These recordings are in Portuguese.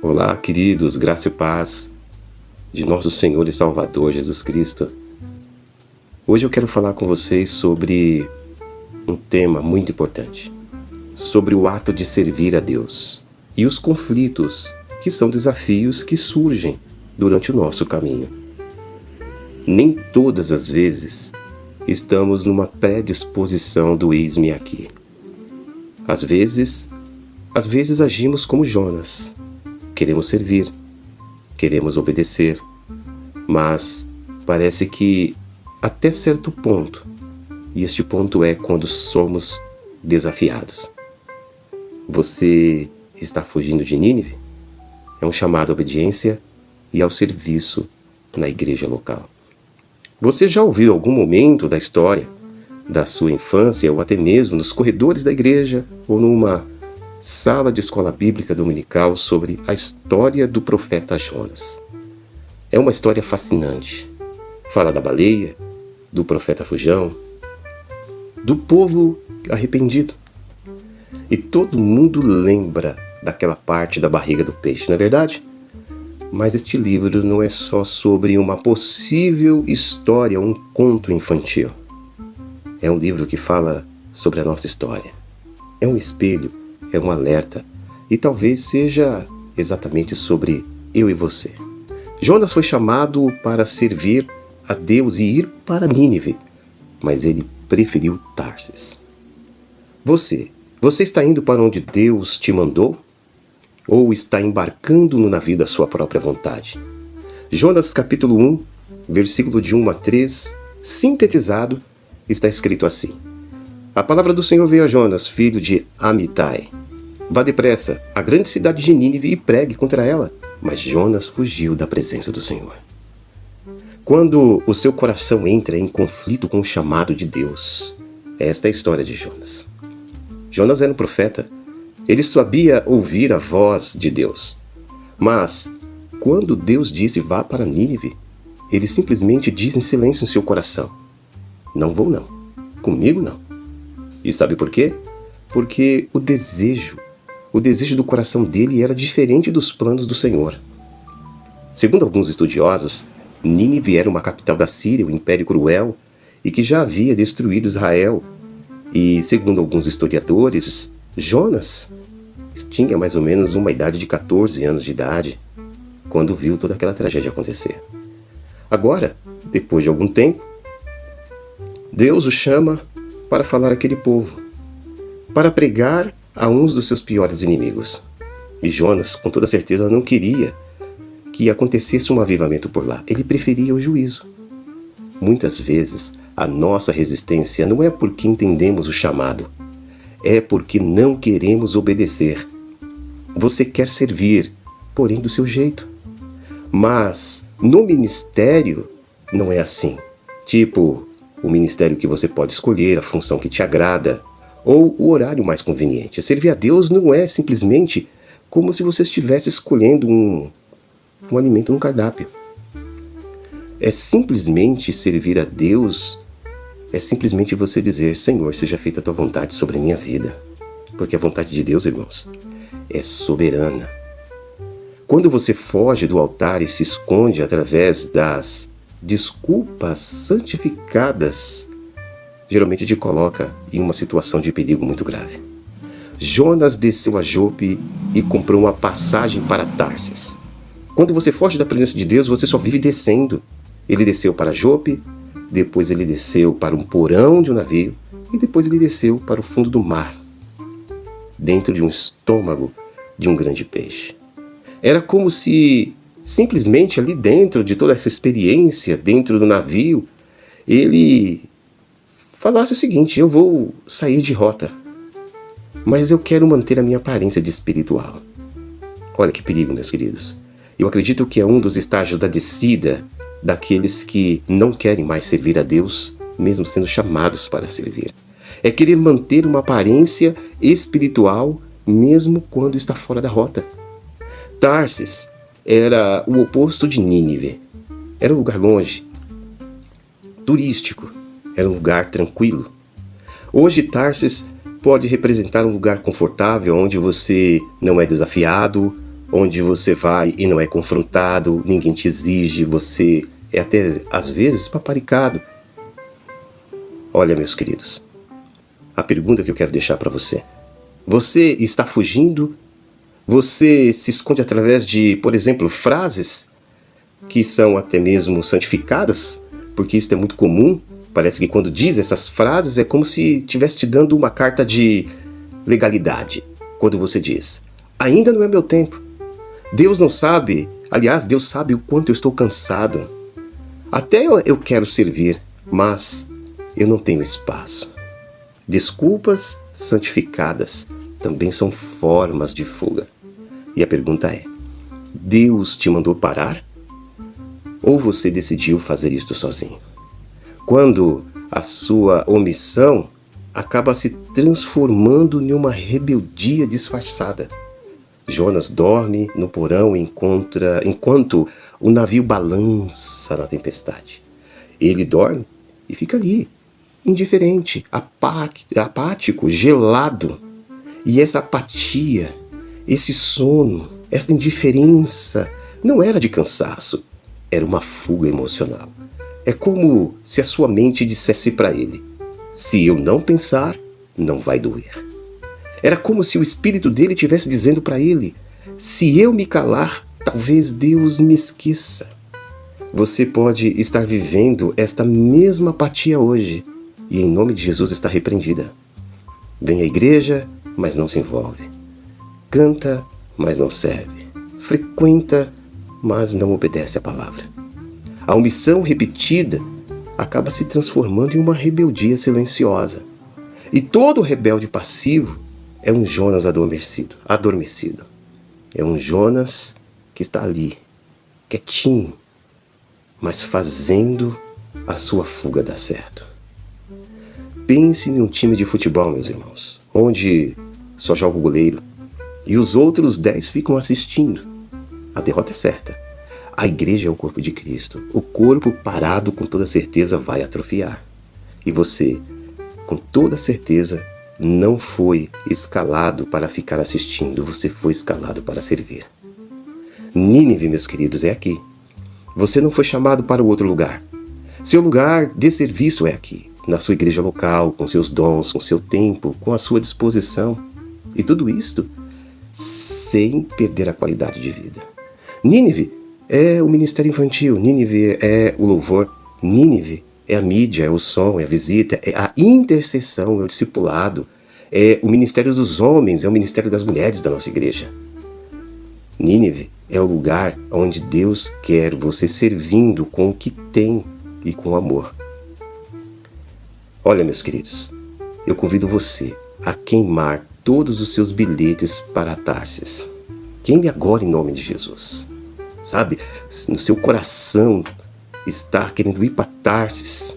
Olá, queridos, graça e paz de nosso Senhor e Salvador Jesus Cristo. Hoje eu quero falar com vocês sobre um tema muito importante, sobre o ato de servir a Deus e os conflitos, que são desafios que surgem durante o nosso caminho. Nem todas as vezes estamos numa predisposição do eis-me aqui. Às vezes agimos como Jonas. Queremos servir, queremos obedecer, mas parece que até certo ponto, e este ponto é quando somos desafiados. Você está fugindo de Nínive? É um chamado à obediência e ao serviço na igreja local. Você já ouviu em algum momento da história da sua infância, ou até mesmo nos corredores da igreja, ou numa sala de escola bíblica dominical, sobre a história do profeta Jonas? É uma história fascinante. Fala da baleia, do profeta Fujão, do povo arrependido. E todo mundo lembra daquela parte da barriga do peixe, não é verdade? Mas este livro não é só sobre uma possível história, um conto infantil. É um livro que fala sobre a nossa história. É um espelho, é um alerta, e talvez seja exatamente sobre eu e você. Jonas foi chamado para servir a Deus e ir para Nínive, mas ele preferiu Tarsis. Você está indo para onde Deus te mandou? Ou está embarcando no navio da sua própria vontade? Jonas capítulo 1, versículo de 1 a 3, sintetizado, está escrito assim: A palavra do Senhor veio a Jonas, filho de Amitai. Vá depressa à grande cidade de Nínive e pregue contra ela. Mas Jonas fugiu da presença do Senhor. Quando o seu coração entra em conflito com o chamado de Deus, esta é a história de Jonas. Jonas era um profeta. Ele sabia ouvir a voz de Deus. Mas, quando Deus disse vá para Nínive, ele simplesmente diz em silêncio em seu coração: não vou não, comigo não. E sabe por quê? Porque o desejo do coração dele era diferente dos planos do Senhor. Segundo alguns estudiosos, Nínive era uma capital da Síria, um império cruel, e que já havia destruído Israel. E, segundo alguns historiadores, Jonas tinha mais ou menos uma idade de 14 anos de idade, quando viu toda aquela tragédia acontecer. Agora, depois de algum tempo, Deus o chama para falar àquele povo, para pregar a uns dos seus piores inimigos. E Jonas, com toda certeza, não queria que acontecesse um avivamento por lá. Ele preferia o juízo. Muitas vezes, a nossa resistência não é porque entendemos o chamado, é porque não queremos obedecer. Você quer servir, porém do seu jeito. Mas no ministério não é assim. Tipo, o ministério que você pode escolher, a função que te agrada, ou o horário mais conveniente. Servir a Deus não é simplesmente como se você estivesse escolhendo um alimento no cardápio. É simplesmente servir a Deus, é simplesmente você dizer: Senhor, seja feita a tua vontade sobre a minha vida. Porque a vontade de Deus, irmãos, é soberana. Quando você foge do altar e se esconde através das desculpas santificadas, geralmente te coloca em uma situação de perigo muito grave. Jonas desceu a Jope e comprou uma passagem para Tarsis. Quando você foge da presença de Deus, você só vive descendo. Ele desceu para Jope, depois ele desceu para um porão de um navio, e depois ele desceu para o fundo do mar, dentro de um estômago de um grande peixe. Era como se, simplesmente ali dentro de toda essa experiência, dentro do navio, ele falasse o seguinte: eu vou sair de rota, mas eu quero manter a minha aparência de espiritual. Olha que perigo, meus queridos. Eu acredito que é um dos estágios da descida daqueles que não querem mais servir a Deus, mesmo sendo chamados para servir. É querer manter uma aparência espiritual, mesmo quando está fora da rota. Tarsis era o oposto de Nínive. Era um lugar longe, turístico, era um lugar tranquilo. Hoje Tarsis pode representar um lugar confortável, onde você não é desafiado, onde você vai e não é confrontado, ninguém te exige, você é até, às vezes, paparicado. Olha, meus queridos, a pergunta que eu quero deixar para você. Você está fugindo? Você se esconde através de, por exemplo, frases que são até mesmo santificadas? Porque isso é muito comum. Parece que quando diz essas frases é como se estivesse te dando uma carta de legalidade. Quando você diz, ainda não é meu tempo. Deus não sabe, aliás, Deus sabe o quanto eu estou cansado. Até eu quero servir, mas eu não tenho espaço. Desculpas santificadas também são formas de fuga. E a pergunta é, Deus te mandou parar? Ou você decidiu fazer isto sozinho? Quando a sua omissão acaba se transformando em uma rebeldia disfarçada. Jonas dorme no porão enquanto o navio balança na tempestade. Ele dorme e fica ali, indiferente, apático, gelado. E essa apatia, esse sono, essa indiferença não era de cansaço, era uma fuga emocional. É como se a sua mente dissesse para ele, se eu não pensar, não vai doer. Era como se o espírito dele estivesse dizendo para ele, se eu me calar, talvez Deus me esqueça. Você pode estar vivendo esta mesma apatia hoje, e em nome de Jesus está repreendida. Vem à igreja, mas não se envolve. Canta, mas não serve. Frequenta, mas não obedece à palavra. A omissão repetida acaba se transformando em uma rebeldia silenciosa. E todo rebelde passivo é um Jonas adormecido. É um Jonas que está ali, quietinho, mas fazendo a sua fuga dar certo. Pense em um time de futebol, meus irmãos, onde só joga o goleiro e os outros 10 ficam assistindo. A derrota é certa. A igreja é o corpo de Cristo. O corpo parado com toda certeza vai atrofiar. E você, com toda certeza, não foi escalado para ficar assistindo, você foi escalado para servir. Nínive, meus queridos, é aqui. Você não foi chamado para o outro lugar. Seu lugar de serviço é aqui, na sua igreja local, com seus dons, com seu tempo, com a sua disposição. E tudo isto sem perder a qualidade de vida. Nínive é o ministério infantil, Nínive é o louvor, Nínive é a mídia, é o som, é a visita, é a intercessão, é o discipulado, é o ministério dos homens, é o ministério das mulheres da nossa igreja. Nínive é o lugar onde Deus quer você servindo com o que tem e com amor. Olha, meus queridos, eu convido você a queimar todos os seus bilhetes para Tarsis. Queime agora em nome de Jesus. Sabe, no seu coração está querendo ir para Tarsis.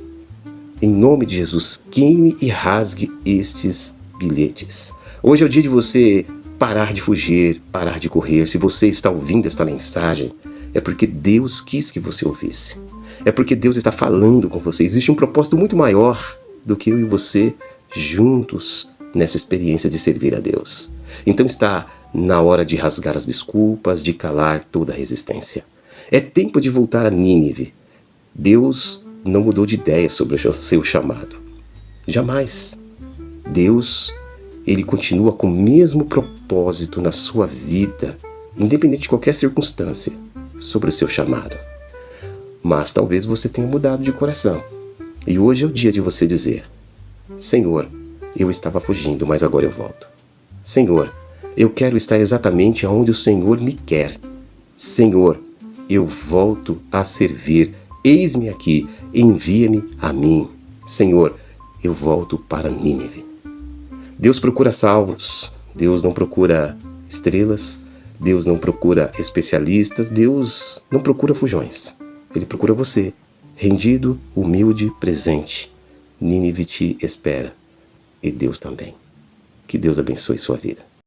Em nome de Jesus, queime e rasgue estes bilhetes. Hoje é o dia de você parar de fugir, parar de correr. Se você está ouvindo esta mensagem, é porque Deus quis que você ouvisse. É porque Deus está falando com você. Existe um propósito muito maior do que eu e você juntos nessa experiência de servir a Deus. Então está na hora de rasgar as desculpas, de calar toda a resistência. É tempo de voltar a Nínive. Deus não mudou de ideia sobre o seu chamado. Jamais. Deus, ele continua com o mesmo propósito na sua vida, independente de qualquer circunstância, sobre o seu chamado. Mas talvez você tenha mudado de coração. E hoje é o dia de você dizer, Senhor, eu estava fugindo, mas agora eu volto. Senhor, eu quero estar exatamente onde o Senhor me quer. Senhor, eu volto a servir. Eis-me aqui, envia-me a mim. Senhor, eu volto para Nínive. Deus procura salvos. Deus não procura estrelas. Deus não procura especialistas. Deus não procura fujões. Ele procura você, rendido, humilde, presente. Nínive te espera. E Deus também. Que Deus abençoe sua vida.